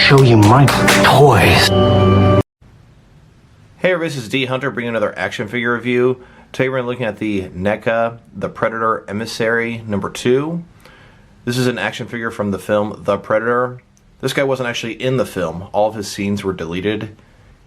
show you my toys. Hey everybody, this is D Hunter bringing another action figure review. Today we're looking at the Neca The Predator Emissary number 2. This is an action figure from the film The Predator. This guy wasn't actually in the film. All of his scenes were deleted.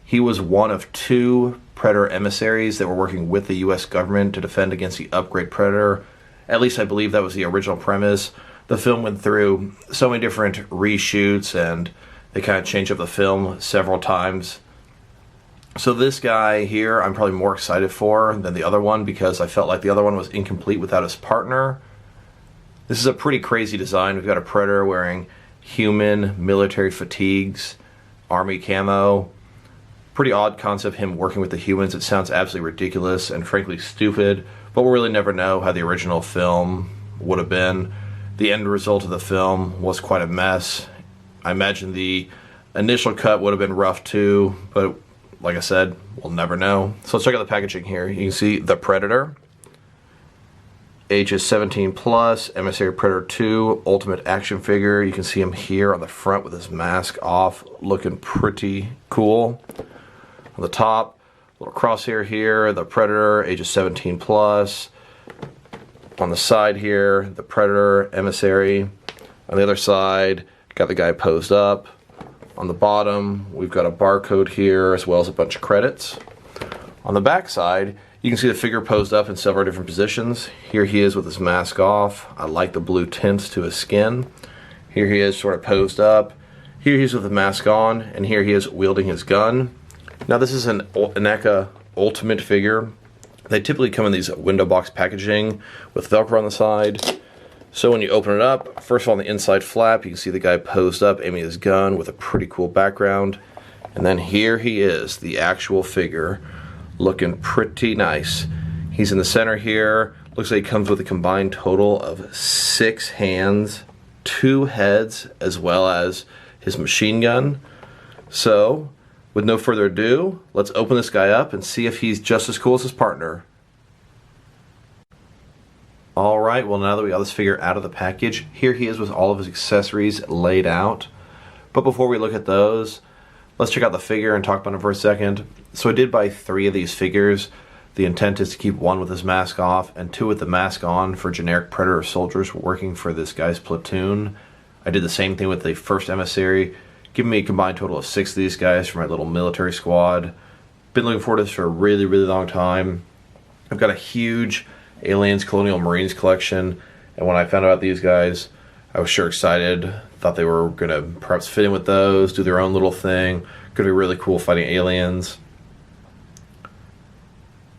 He was one of 2 Predator emissaries that were working with the US government to defend against the upgrade Predator. At least I believe that was the original premise. The film went through so many different reshoots and they kind of changed up the film several times. So this guy here I'm probably more excited for than the other one because I felt like the other one was incomplete without his partner. This is a pretty crazy design. We've got a Predator wearing human military fatigues, army camo. Pretty odd concept, him working with the humans. It sounds absolutely ridiculous and frankly stupid, but we'll really never know how the original film would have been. The end result of the film was quite a mess. I imagine the initial cut would have been rough too, but like I said, we'll never know. So let's check out the packaging here. You can see the Predator. Ages 17 plus, Emissary Predator 2, Ultimate Action Figure. You can see him here on the front with his mask off, looking pretty cool. On the top, little crosshair here, the Predator, ages 17 plus. On the side here, the Predator Emissary. On the other side, got the guy posed up. On the bottom, we've got a barcode here as well as a bunch of credits. On the back side, you can see the figure posed up in several different positions. Here he is with his mask off. I like the blue tints to his skin. Here he is sort of posed up. Here he is with the mask on, and here he is wielding his gun. Now this is an Neca Ultimate figure. They typically come in these window box packaging with Velcro on the side. So when you open it up, first of all on the inside flap, you can see the guy posed up aiming his gun with a pretty cool background. And then here he is, the actual figure, looking pretty nice. He's in the center here. Looks like he comes with a combined total of 6 hands, 2 heads, as well as his machine gun. So, with no further ado, let's open this guy up and see if he's just as cool as his partner. Alright, well now that we got this figure out of the package, here he is with all of his accessories laid out. But before we look at those, let's check out the figure and talk about him for a second. So I did buy 3 of these figures. The intent is to keep 1 with his mask off and 2 with the mask on for generic Predator soldiers working for this guy's platoon. I did the same thing with the first emissary, giving me a combined total of 6 of these guys for my little military squad. Been looking forward to this for a really long time. I've got a huge Aliens Colonial Marines collection, and when I found out these guys, I was sure excited. Thought they were going to perhaps fit in with those, do their own little thing. Could be really cool fighting aliens.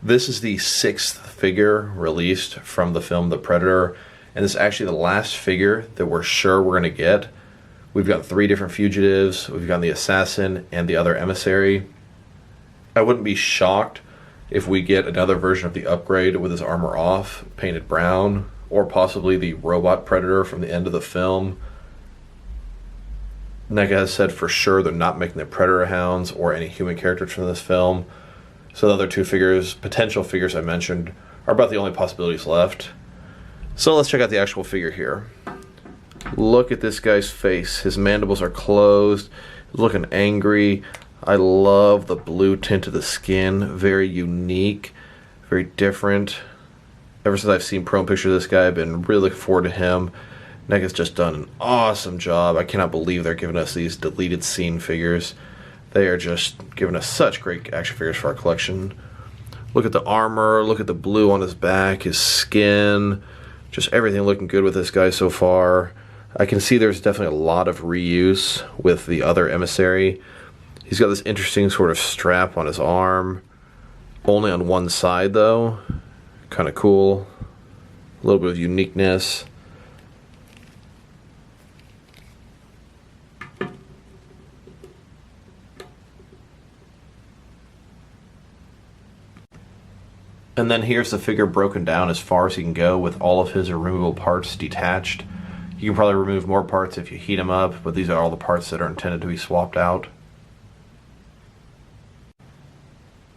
This is the 6th figure released from the film The Predator, and this is actually the last figure that we're sure we're going to get. We've got 3 different fugitives. We've got the assassin and the other emissary. I wouldn't be shocked if we get another version of the upgrade with his armor off, painted brown, or possibly the robot Predator from the end of the film. Neca has said for sure they're not making the Predator hounds or any human characters from this film. So the other 2 figures, potential figures I mentioned, are about the only possibilities left. So let's check out the actual figure here. Look at this guy's face. His mandibles are closed, looking angry. I love the blue tint of the skin. Very unique, very different. Ever since I've seen prone pictures of this guy, I've been really looking forward to him. Neca's just done an awesome job. I cannot believe they're giving us these deleted scene figures. They are just giving us such great action figures for our collection. Look at the armor, look at the blue on his back, his skin, just everything looking good with this guy so far. I can see there's definitely a lot of reuse with the other emissary. He's got this interesting sort of strap on his arm, only on one side though. Kind of cool, a little bit of uniqueness. And then here's the figure broken down as far as he can go with all of his removable parts detached. You can probably remove more parts if you heat them up, but these are all the parts that are intended to be swapped out.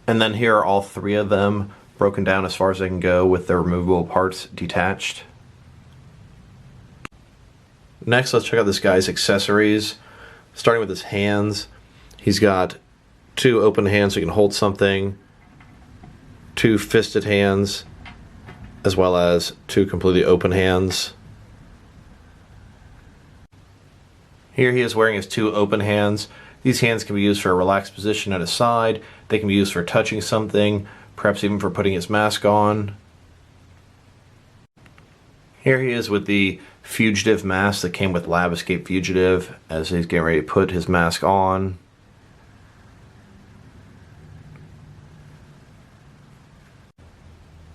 And then here are all 3 of them broken down as far as they can go with their removable parts detached. Next, let's check out this guy's accessories. Starting with his hands, he's got 2 open hands so he can hold something, 2 fisted hands, as well as 2 completely open hands. Here he is wearing his 2 open hands. These hands can be used for a relaxed position at his side. They can be used for touching something, perhaps even for putting his mask on. Here he is with the fugitive mask that came with Lab Escape Fugitive as he's getting ready to put his mask on.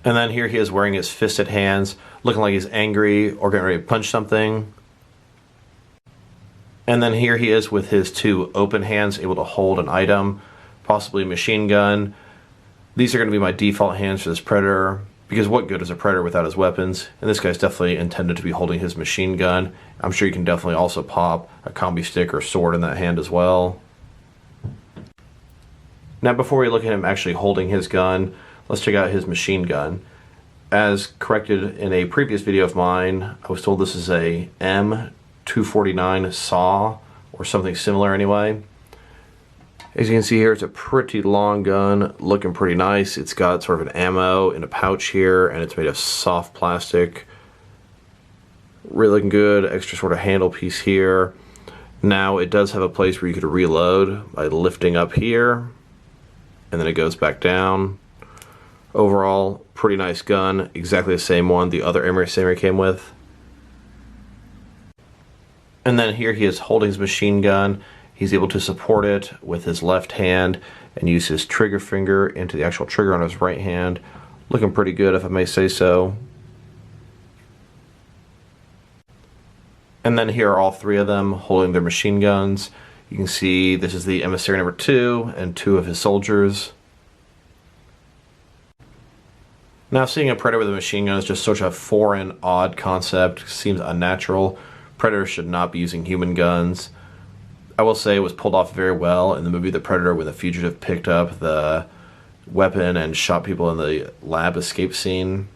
And then here he is wearing his fisted hands, looking like he's angry or getting ready to punch something. And then here he is with his 2 open hands, able to hold an item, possibly a machine gun. These are going to be my default hands for this Predator, because what good is a Predator without his weapons? And this guy's definitely intended to be holding his machine gun. I'm sure you can definitely also pop a combi stick or sword in that hand as well. Now before we look at him actually holding his gun, let's check out his machine gun. As corrected in a previous video of mine, I was told this is a M249 saw, or something similar anyway. As you can see here, it's a pretty long gun, looking pretty nice. It's got sort of an ammo in a pouch here, and it's made of soft plastic. Really looking good. Extra sort of handle piece here. Now it does have a place where you could reload by lifting up here, and then it goes back down. Overall, pretty nice gun. Exactly the same one the other Emissary came with. And then here he is holding his machine gun. He's able to support it with his left hand and use his trigger finger into the actual trigger on his right hand. Looking pretty good, if I may say so. And then here are all 3 of them holding their machine guns. You can see this is the Emissary number 2 and 2 of his soldiers. Now seeing a Predator with a machine gun is just such a foreign, odd concept. Seems unnatural. Predators should not be using human guns. I will say it was pulled off very well in the movie The Predator when the fugitive picked up the weapon and shot people in the lab escape scene.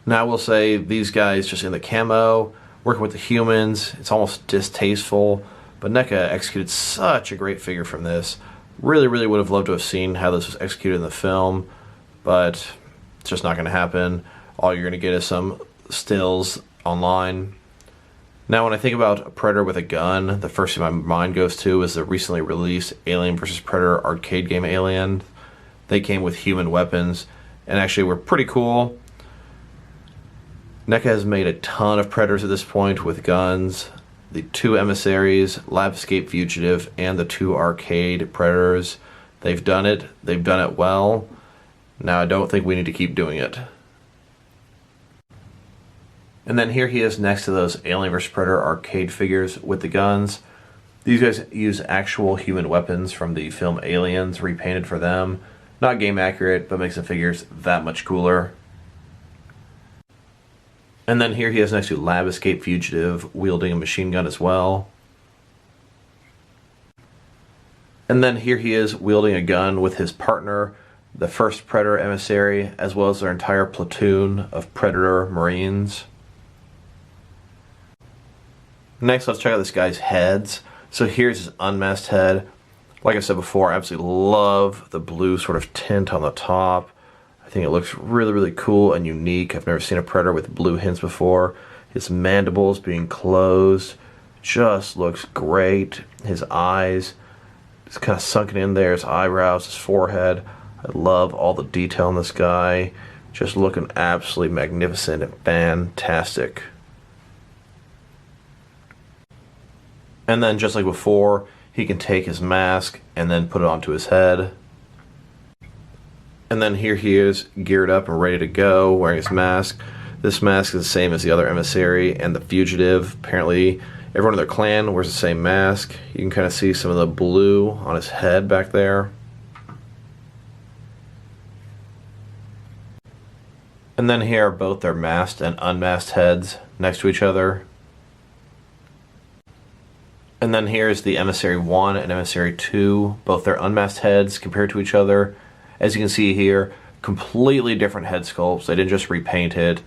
Now I will say these guys just in the camo, working with the humans, it's almost distasteful, but Neca executed such a great figure from this. Really would have loved to have seen how this was executed in the film, but it's just not going to happen. All you're going to get is some stills online. Now when I think about a Predator with a gun, the first thing my mind goes to is the recently released Alien vs. Predator arcade game Alien. They came with human weapons and actually were pretty cool. Neca has made a ton of Predators at this point with guns. The 2 Emissaries, Lab Escape Fugitive, and the 2 arcade Predators. They've done it well. Now I don't think we need to keep doing it. And then here he is next to those Alien vs. Predator arcade figures with the guns. These guys use actual human weapons from the film Aliens, repainted for them. Not game accurate, but makes the figures that much cooler. And then here he is next to Lab Escape Fugitive, wielding a machine gun as well. And then here he is wielding a gun with his partner, the first Predator Emissary, as well as their entire platoon of Predator Marines. Next, let's check out this guy's heads. So here's his unmasked head. Like I said before, I absolutely love the blue sort of tint on the top. I think it looks really cool and unique. I've never seen a Predator with blue hints before. His mandibles being closed just looks great. His eyes just kind of sunken in there. His eyebrows, his forehead. I love all the detail on this guy. Just looking absolutely magnificent and fantastic. And then just like before, he can take his mask and then put it onto his head. And then here he is geared up and ready to go, wearing his mask. This mask is the same as the other Emissary and the fugitive. Apparently everyone in their clan wears the same mask. You can kind of see some of the blue on his head back there. And then here are both their masked and unmasked heads next to each other. And then here's the Emissary 1 and Emissary 2, both their unmasked heads compared to each other. As you can see here, completely different head sculpts. They didn't just repaint it.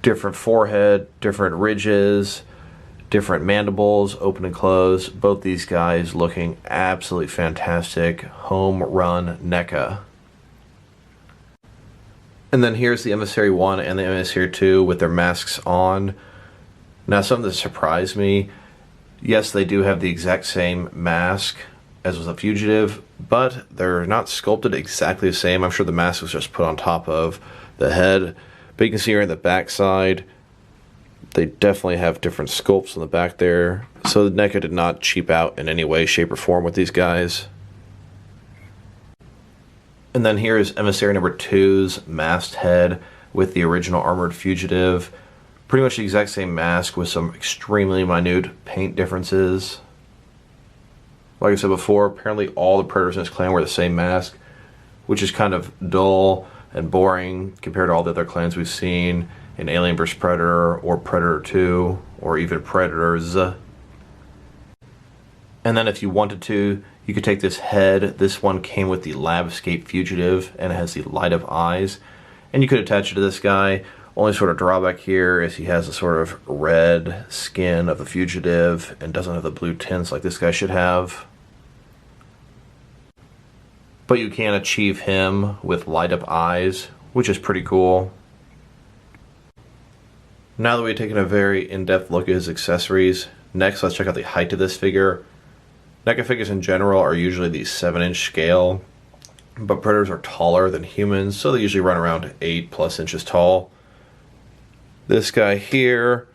Different forehead, different ridges, different mandibles, open and close. Both these guys looking absolutely fantastic. Home run NECA. And then here's the Emissary 1 and the Emissary 2 with their masks on. Now, something that surprised me, yes, they do have the exact same mask as was a Fugitive, but they're not sculpted exactly the same. I'm sure the mask was just put on top of the head. But you can see here in the back side, they definitely have different sculpts on the back there. So the NECA did not cheap out in any way, shape, or form with these guys. And then here's Emissary number 2's masked head with the original armored Fugitive. Pretty much the exact same mask with some extremely minute paint differences. Like I said before, apparently all the Predators in this clan wear the same mask, which is kind of dull and boring compared to all the other clans we've seen in Alien vs. Predator or Predator 2 or even Predators. And then if you wanted to, you could take this head. This one came with the Labscape Fugitive and it has the light up eyes. And you could attach it to this guy. Only sort of drawback here is he has the sort of red skin of the Fugitive and doesn't have the blue tints like this guy should have. But you can achieve him with light up eyes, which is pretty cool. Now that we've taken a very in-depth look at his accessories, next let's check out the height of this figure. NECA figures in general are usually the 7-inch scale, but Predators are taller than humans, so they usually run around 8+ inches tall. This guy here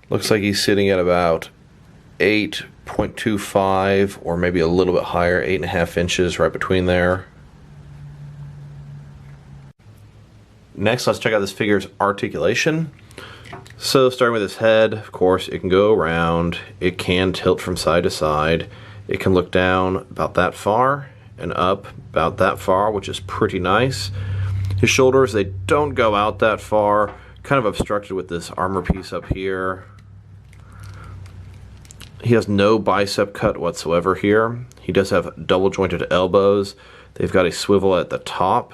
looks like he's sitting at about 8.25 or maybe a little bit higher, 8.5 inches, right between there. Next, let's check out this figure's articulation. So starting with his head, of course, it can go around, it can tilt from side to side, it can look down about that far and up about that far, which is pretty nice. His shoulders, they don't go out that far, kind of obstructed with this armor piece up here. He has no bicep cut whatsoever here. He does have double jointed elbows. They've got a swivel at the top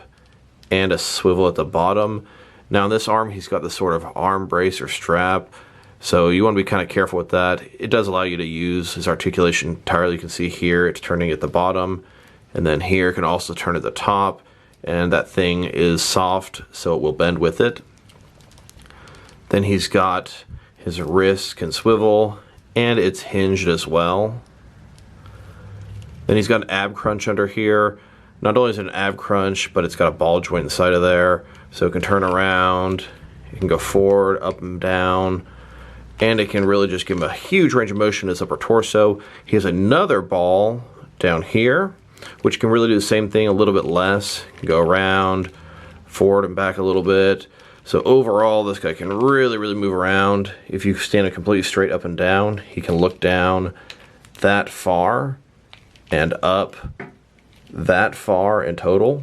and a swivel at the bottom. Now on this arm, he's got this sort of arm brace or strap, so you want to be kind of careful with that. It does allow you to use his articulation entirely. You can see here it's turning at the bottom, and then here it can also turn at the top, and that thing is soft, so it will bend with it. Then he's got his wrist can swivel, and it's hinged as well. Then he's got an ab crunch under here. Not only is it an ab crunch, but it's got a ball joint inside of there, so it can turn around, it can go forward, up and down, and it can really just give him a huge range of motion in his upper torso. He has another ball down here, which can really do the same thing, a little bit less. Go around, forward and back a little bit. So overall, this guy can really move around. If you stand it completely straight up and down, he can look down that far and up that far in total.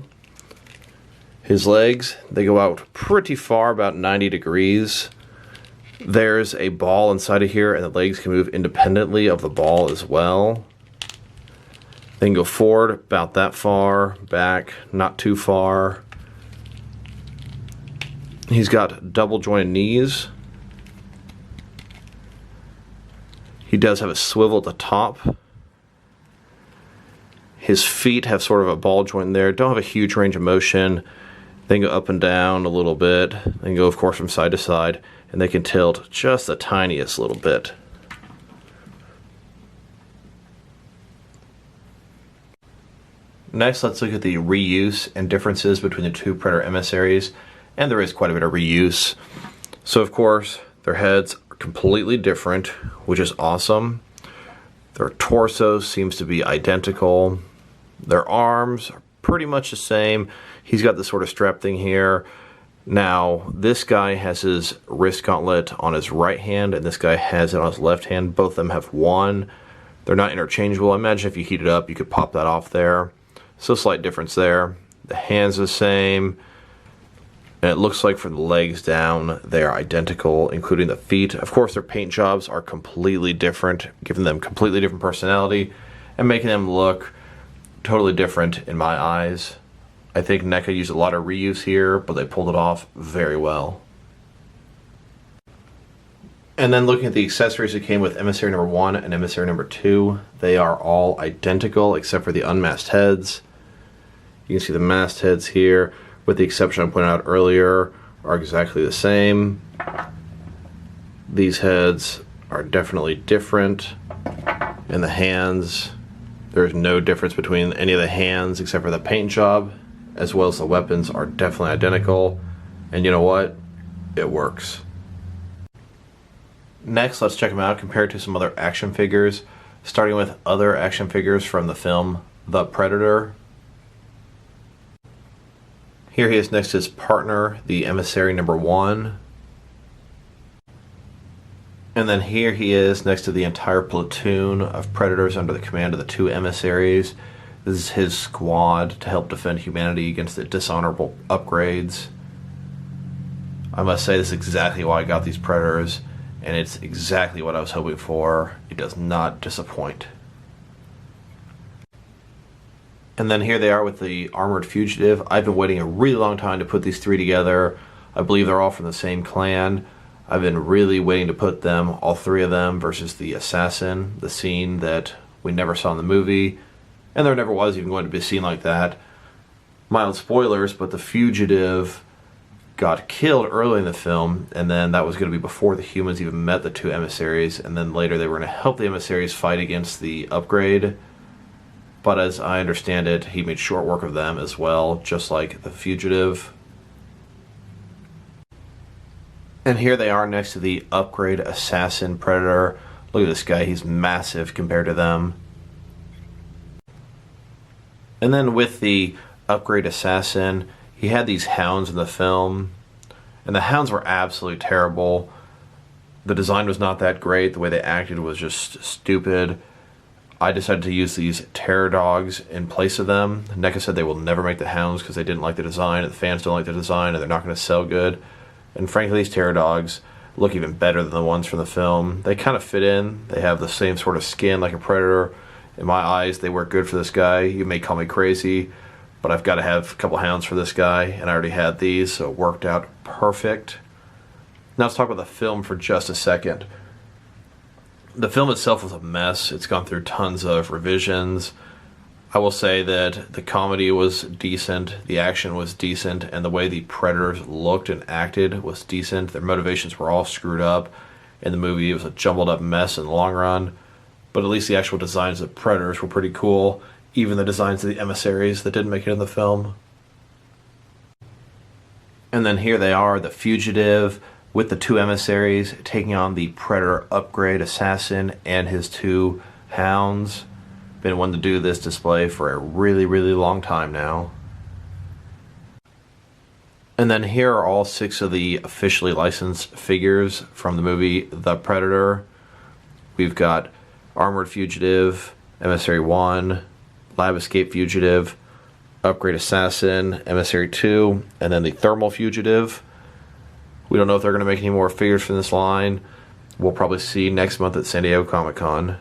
His legs, they go out pretty far, about 90 degrees. There's a ball inside of here, and the legs can move independently of the ball as well. They can go forward about that far, back not too far. He's got double jointed knees. He does have a swivel at the top. His feet have sort of a ball joint there. Don't have a huge range of motion. They can go up and down a little bit. They can go, of course, from side to side. And they can tilt just the tiniest little bit. Next, let's look at the reuse and differences between the two Predator Emissaries. And there is quite a bit of reuse. So, of course, their heads are completely different, which is awesome. Their torso seems to be identical. Their arms are pretty much the same. He's got this sort of strap thing here. Now, this guy has his wrist gauntlet on his right hand, and this guy has it on his left hand. Both of them have one. They're not interchangeable. I imagine if you heat it up, you could pop that off there. So, slight difference there. The hands are the same. And it looks like for the legs down, they are identical, including the feet. Of course, their paint jobs are completely different, giving them completely different personality and making them look totally different in my eyes. I think NECA used a lot of reuse here, but they pulled it off very well. And then looking at the accessories that came with Emissary number 1 and Emissary number 2, they are all identical except for the unmasked heads. You can see the masked heads here, with the exception I pointed out earlier, are exactly the same. These heads are definitely different. And the hands, there's no difference between any of the hands except for the paint job, as well as the weapons are definitely identical. And you know what? It works. Next, let's check them out compared to some other action figures, starting with other action figures from the film The Predator. Here he is next to his partner, the Emissary number 1. And then here he is next to the entire platoon of Predators under the command of the 2 Emissaries. This is his squad to help defend humanity against the dishonorable upgrades. I must say, this is exactly why I got these Predators, and it's exactly what I was hoping for. It does not disappoint. And then here they are with the Armored Fugitive. I've been waiting a really long time to put these 3 together. I believe they're all from the same clan. I've been really waiting to put them, all 3 of them, versus the Assassin, the scene that we never saw in the movie. And there never was even going to be a scene like that. Mild spoilers, but the Fugitive got killed early in the film, and then that was going to be before the humans even met the 2 Emissaries, and then later they were going to help the Emissaries fight against the upgrade. But as I understand it, he made short work of them as well, just like the Fugitive. And here they are next to the upgrade Assassin Predator. Look at this guy, he's massive compared to them. And then with the upgrade Assassin, he had these hounds in the film, and the hounds were absolutely terrible. The design was not that great, the way they acted was just stupid. I decided to use these terror dogs in place of them. Neca said they will never make the hounds because they didn't like the design, and the fans don't like the design, and they're not going to sell good. And frankly, these terror dogs look even better than the ones from the film. They kind of fit in. They have the same sort of skin like a Predator. In my eyes, they work good for this guy. You may call me crazy, but I've got to have a couple hounds for this guy, and I already had these, so it worked out perfect. Now let's talk about the film for just a second. The film itself was a mess. It's gone through tons of revisions. I will say that the comedy was decent, the action was decent, and the way the Predators looked and acted was decent. Their motivations were all screwed up. In the movie, it was a jumbled up mess in the long run, but at least the actual designs of the Predators were pretty cool, even the designs of the Emissaries that didn't make it in the film. And then here they are, the Fugitive, with the 2 Emissaries taking on the Predator upgrade Assassin and his 2 hounds. Been wanting to do this display for a really, really long time now. And then here are all 6 of the officially licensed figures from the movie The Predator. We've got Armored Fugitive, Emissary 1, Lab Escape Fugitive, Upgrade Assassin, Emissary 2, and then the Thermal Fugitive. We don't know if they're going to make any more figures from this line. We'll probably see next month at San Diego Comic-Con.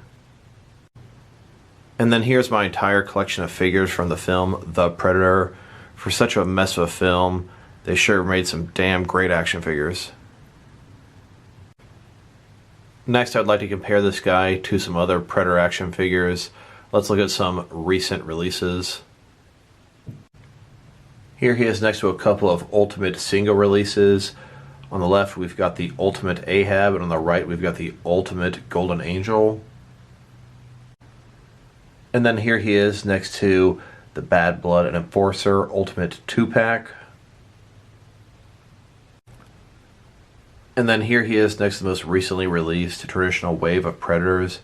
And then here's my entire collection of figures from the film The Predator. For such a mess of a film, they sure made some damn great action figures. Next, I'd like to compare this guy to some other Predator action figures. Let's look at some recent releases. Here he is next to a couple of Ultimate single releases. On the left, we've got the Ultimate Ahab, and on the right, we've got the Ultimate Golden Angel. And then here he is next to the Bad Blood and Enforcer Ultimate 2-pack. And then here he is next to the most recently released traditional wave of Predators.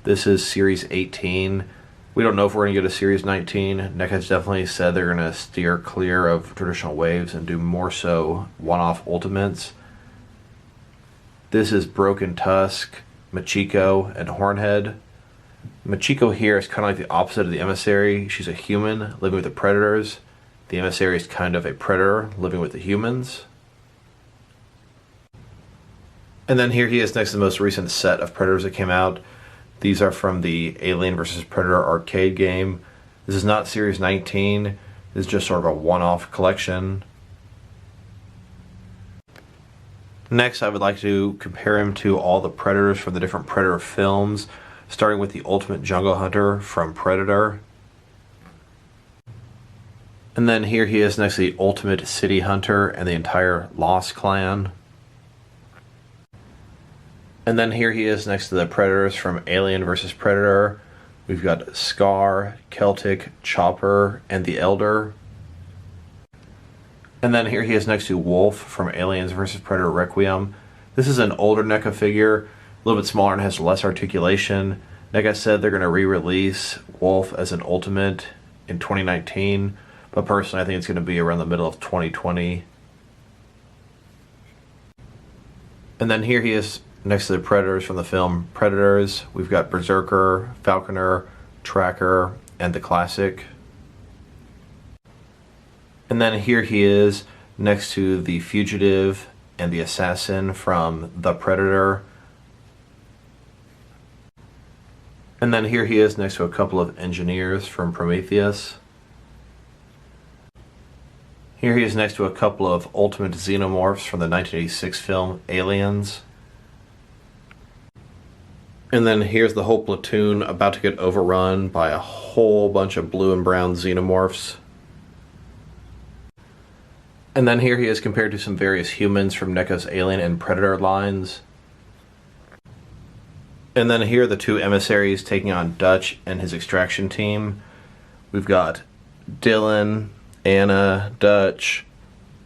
This is Series 18. We don't know if we're going to get a Series 19. NECA has definitely said they're going to steer clear of traditional waves and do more so one-off Ultimates. This is Broken Tusk, Machiko, and Hornhead. Machiko here is kind of like the opposite of the Emissary. She's a human living with the Predators. The Emissary is kind of a predator living with the humans. And then here he is next to the most recent set of Predators that came out. These are from the Alien vs. Predator arcade game. This is not Series 19. This is just sort of a one-off collection. Next, I would like to compare him to all the Predators from the different Predator films, starting with the Ultimate Jungle Hunter from Predator. And then here he is next to the Ultimate City Hunter and the entire Lost Clan. And then here he is next to the Predators from Alien vs. Predator. We've got Scar, Celtic, Chopper, and the Elder. And then here he is next to Wolf from Aliens vs. Predator Requiem. This is an older NECA figure, a little bit smaller and has less articulation. Like I said, they're going to re-release Wolf as an Ultimate in 2019, but personally I think it's going to be around the middle of 2020. And then here he is next to the Predators from the film Predators. We've got Berserker, Falconer, Tracker, and the Classic. And then here he is next to the Fugitive and the Assassin from The Predator. And then here he is next to a couple of Engineers from Prometheus. Here he is next to a couple of Ultimate Xenomorphs from the 1986 film Aliens. And then here's the whole platoon about to get overrun by a whole bunch of blue and brown Xenomorphs. And then here he is compared to some various humans from NECA's Alien and Predator lines. And then here are the two emissaries taking on Dutch and his extraction team. We've got Dylan, Anna, Dutch,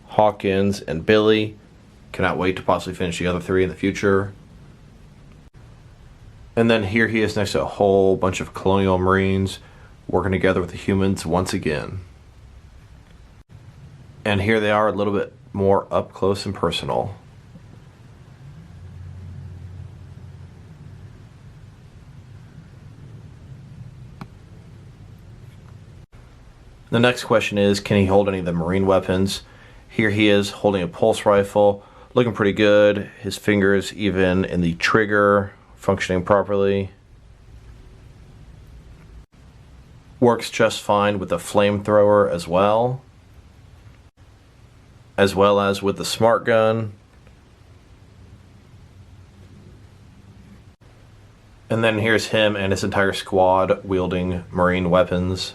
Hawkins, and Billy. Cannot wait to possibly finish the other three in the future. And then here he is next to a whole bunch of Colonial Marines working together with the humans once again. And here they are a little bit more up close and personal. The next question is, can he hold any of the Marine weapons? Here he is holding a pulse rifle, looking pretty good. His fingers even in the trigger, functioning properly. Works just fine with the flamethrower as well as with the smart gun. And then here's him and his entire squad wielding Marine weapons.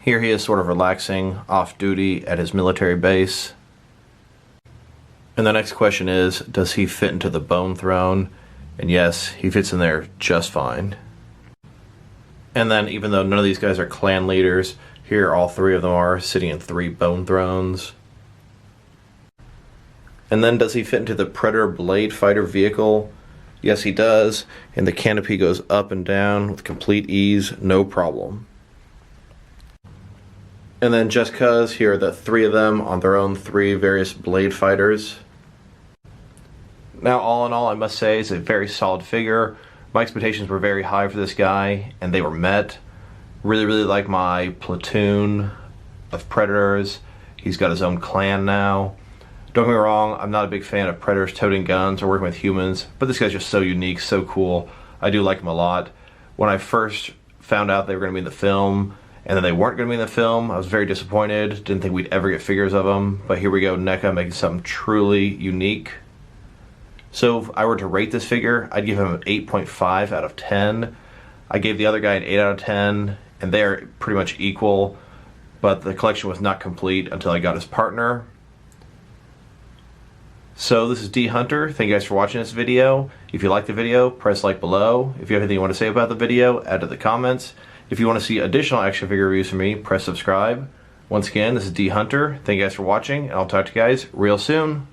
Here he is sort of relaxing off duty at his military base. And the next question is, does he fit into the Bone Throne? And yes, he fits in there just fine. And then even though none of these guys are clan leaders, here all three of them are sitting in 3 Bone Thrones. And then does he fit into the Predator Blade Fighter vehicle? Yes, he does. And the canopy goes up and down with complete ease, no problem. And then just cause, here are the 3 of them on their own 3 various Blade Fighters. Now, all in all, I must say, it's a very solid figure. My expectations were very high for this guy, and they were met. Really like my platoon of Predators. He's got his own clan now. Don't get me wrong, I'm not a big fan of Predators toting guns or working with humans, but this guy's just so unique, so cool. I do like him a lot. When I first found out they were going to be in the film, and then they weren't going to be in the film, I was very disappointed. Didn't think we'd ever get figures of them, but here we go, NECA making something truly unique. So if I were to rate this figure, I'd give him an 8.5 out of 10. I gave the other guy an 8 out of 10, and they're pretty much equal, but the collection was not complete until I got his partner. So this is D Hunter. Thank you guys for watching this video. If you liked the video, press like below. If you have anything you want to say about the video, add to the comments. If you want to see additional action figure reviews from me, press subscribe. Once again, this is D Hunter. Thank you guys for watching, and I'll talk to you guys real soon.